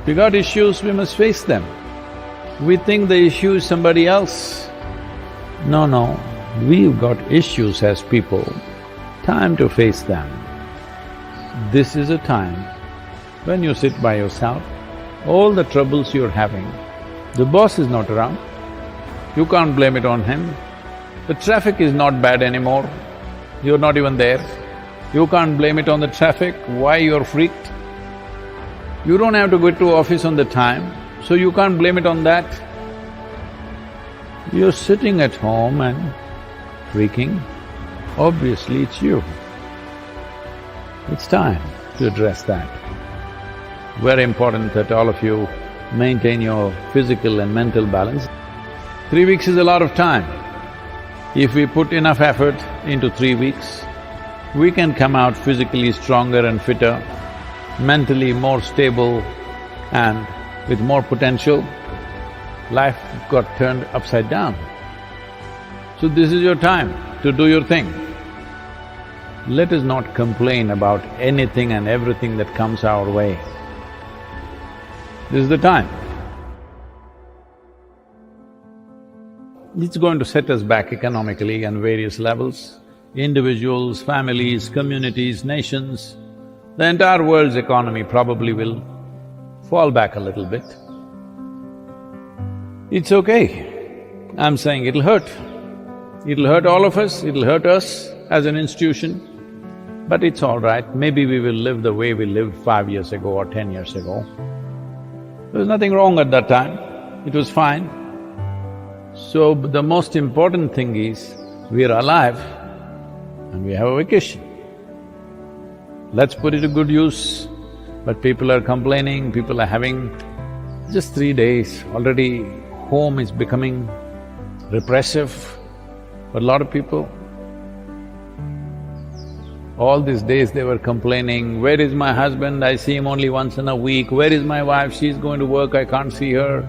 We got issues, we must face them. We think the issue is somebody else. No, we've got issues as people, time to face them. This is a time when you sit by yourself, all the troubles you're having, the boss is not around, you can't blame it on him. The traffic is not bad anymore, you're not even there. You can't blame it on the traffic, why you're freaked? You don't have to go to office on the time, so you can't blame it on that. You're sitting at home and freaking, obviously it's you. It's time to address that. Very important that all of you maintain your physical and mental balance. 3 weeks is a lot of time. If we put enough effort into 3 weeks, we can come out physically stronger and fitter, mentally more stable and with more potential. Life got turned upside down. So this is your time to do your thing. Let us not complain about anything and everything that comes our way. This is the time. It's going to set us back economically on various levels. Individuals, families, communities, nations, the entire world's economy probably will fall back a little bit. It's okay. I'm saying it'll hurt. It'll hurt all of us, it'll hurt us as an institution, but it's all right. Maybe we will live the way we lived 5 years ago or 10 years ago. There was nothing wrong at that time, it was fine. So the most important thing is, we are alive and we have a vacation. Let's put it to good use. But people are complaining, people are having just 3 days, already home is becoming repressive for a lot of people. All these days they were complaining, where is my husband, I see him only once in a week, where is my wife, she's going to work, I can't see her,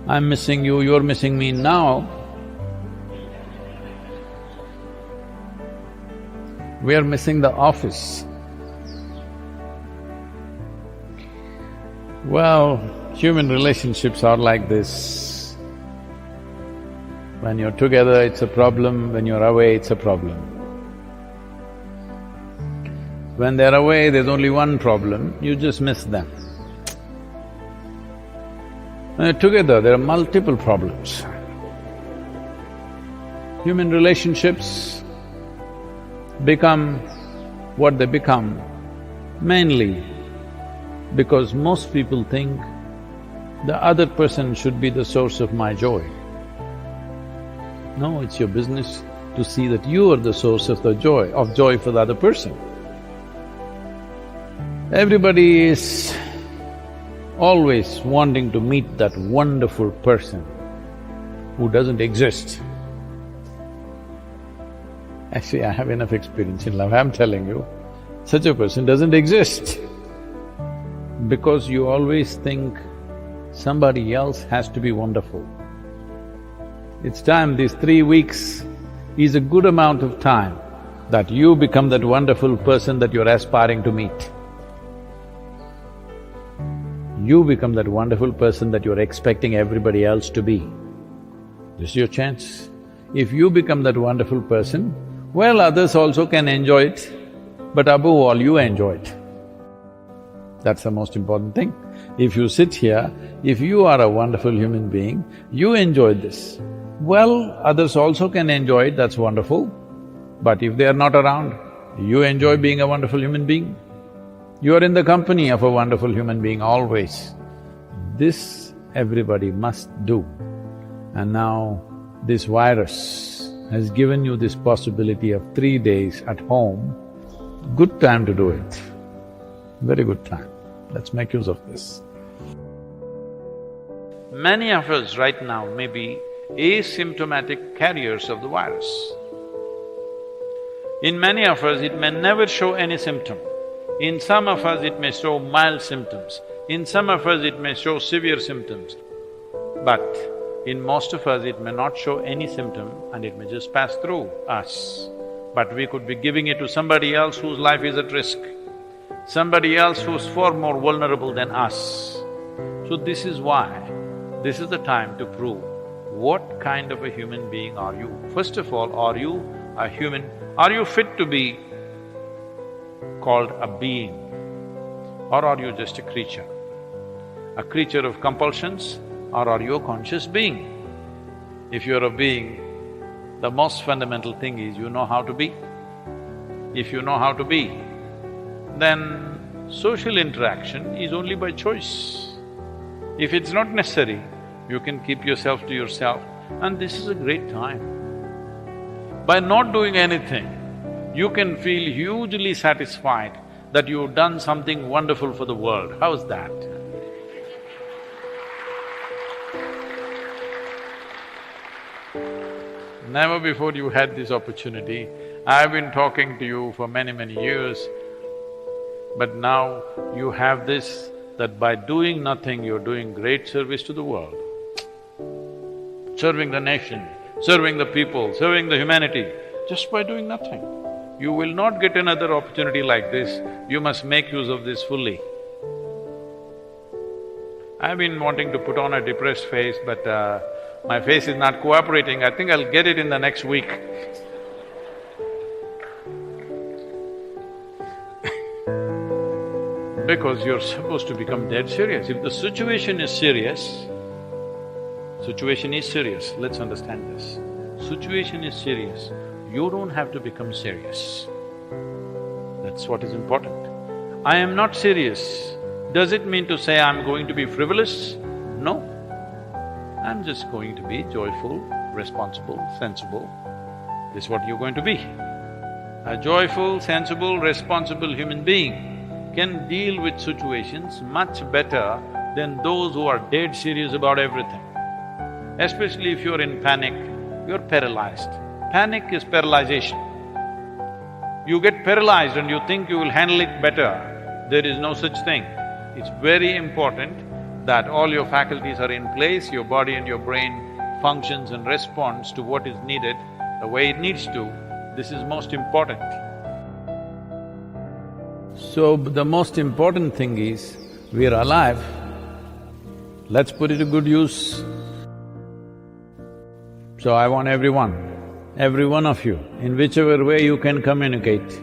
I'm missing you, you're missing me. Now, we are missing the office. Well, human relationships are like this. When you're together, it's a problem, when you're away, it's a problem. When they're away, there's only one problem, you just miss them. When you're together, there are multiple problems. Human relationships become what they become mainly because most people think the other person should be the source of my joy. No, it's your business to see that you are the source of joy for the other person. Everybody is always wanting to meet that wonderful person who doesn't exist. Actually, I have enough experience in life, I'm telling you, such a person doesn't exist. Because you always think somebody else has to be wonderful. It's time, these 3 weeks is a good amount of time that you become that wonderful person that you're aspiring to meet. You become that wonderful person that you're expecting everybody else to be. This is your chance. If you become that wonderful person, well, others also can enjoy it, but above all, you enjoy it. That's the most important thing. If you sit here, if you are a wonderful human being, you enjoy this. Well, others also can enjoy it, that's wonderful. But if they are not around, you enjoy being a wonderful human being. You are in the company of a wonderful human being always. This everybody must do. And now this virus has given you this possibility of 3 days at home. Good time to do it, very good time. Let's make use of this. Many of us right now may be asymptomatic carriers of the virus. In many of us, it may never show any symptom. In some of us, it may show mild symptoms. In some of us, it may show severe symptoms. But in most of us, it may not show any symptom and it may just pass through us. But we could be giving it to somebody else whose life is at risk. somebody else who's far more vulnerable than us. So this is why, this is the time to prove what kind of a human being are you. First of all, are you a human? Are you fit to be called a being? Or are you just a creature? A creature of compulsions, or are you a conscious being? If you're a being, the most fundamental thing is you know how to be. If you know how to be, then social interaction is only by choice. If it's not necessary, you can keep yourself to yourself, and this is a great time. By not doing anything, you can feel hugely satisfied that you've done something wonderful for the world. How's that? Never before you had this opportunity. I've been talking to you for many, many years, but now you have this, that by doing nothing, you're doing great service to the world. Serving the nation, serving the people, serving the humanity, just by doing nothing. You will not get another opportunity like this, you must make use of this fully. I've been wanting to put on a depressed face, but my face is not cooperating. I think I'll get it in the next week. Because you're supposed to become dead serious. If the situation is serious, let's understand this. Situation is serious, you don't have to become serious. That's what is important. I am not serious. Does it mean to say I'm going to be frivolous? No. I'm just going to be joyful, responsible, sensible. This is what you're going to be. A joyful, sensible, responsible human being can deal with situations much better than those who are dead serious about everything. Especially if you're in panic, you're paralyzed. Panic is paralyzation. You get paralyzed and you think you will handle it better. There is no such thing. It's very important that all your faculties are in place, your body and your brain functions and responds to what is needed the way it needs to. This is most important. So, the most important thing is, we are alive, let's put it to good use. So I want every one of you, in whichever way you can communicate,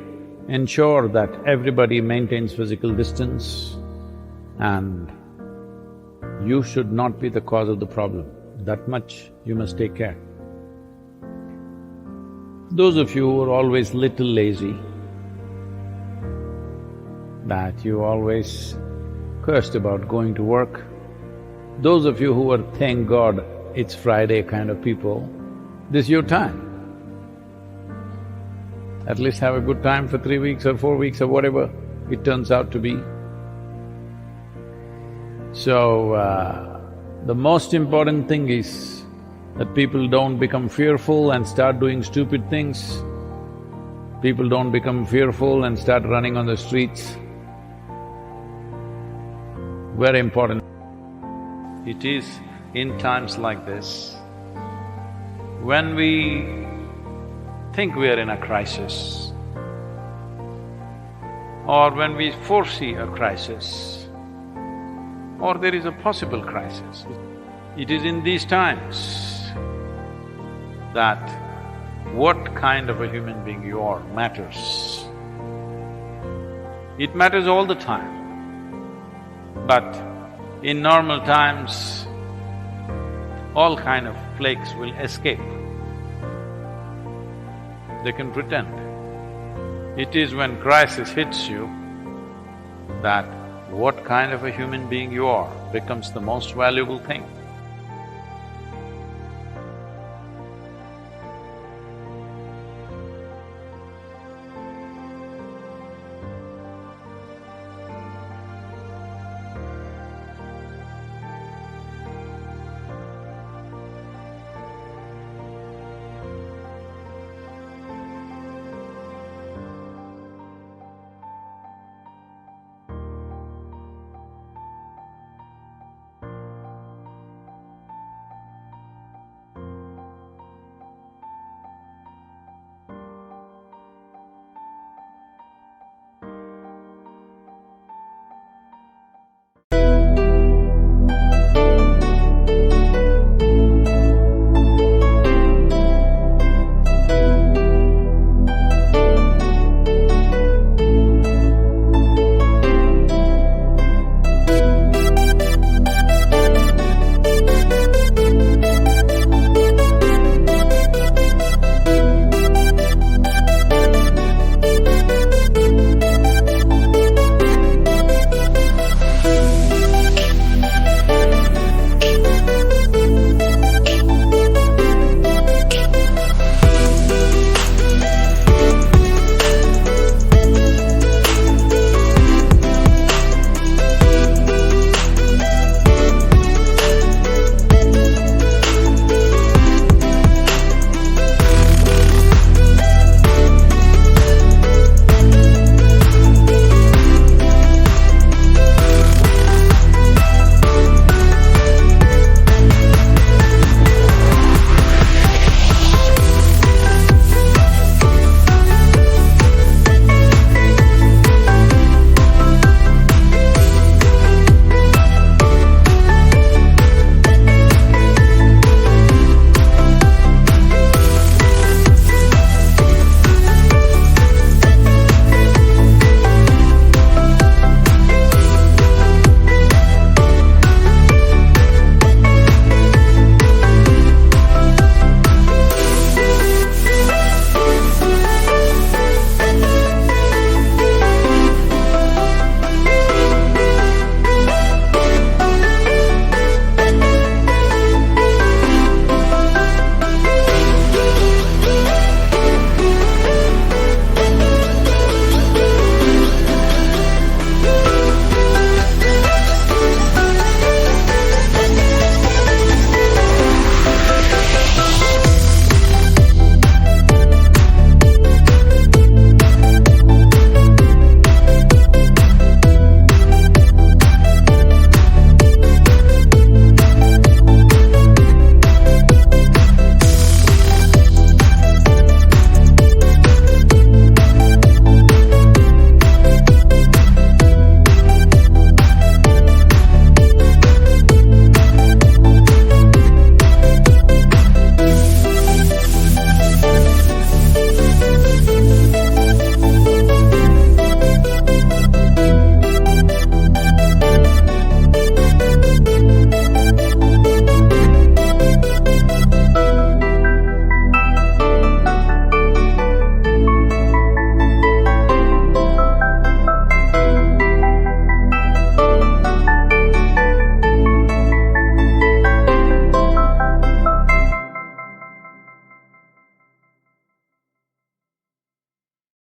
ensure that everybody maintains physical distance and you should not be the cause of the problem. That much you must take care. Those of you who are always little lazy, that you always cursed about going to work, those of you who are thank God it's Friday kind of people, this is your time. At least have a good time for 3 weeks or 4 weeks or whatever it turns out to be. So, the most important thing is that people don't become fearful and start doing stupid things. People don't become fearful and start running on the streets. Very important. It is in times like this, when we think we are in a crisis, or when we foresee a crisis, or there is a possible crisis, it is in these times that what kind of a human being you are matters. It matters all the time. But in normal times, all kind of flakes will escape. They can pretend. It is when crisis hits you that what kind of a human being you are becomes the most valuable thing.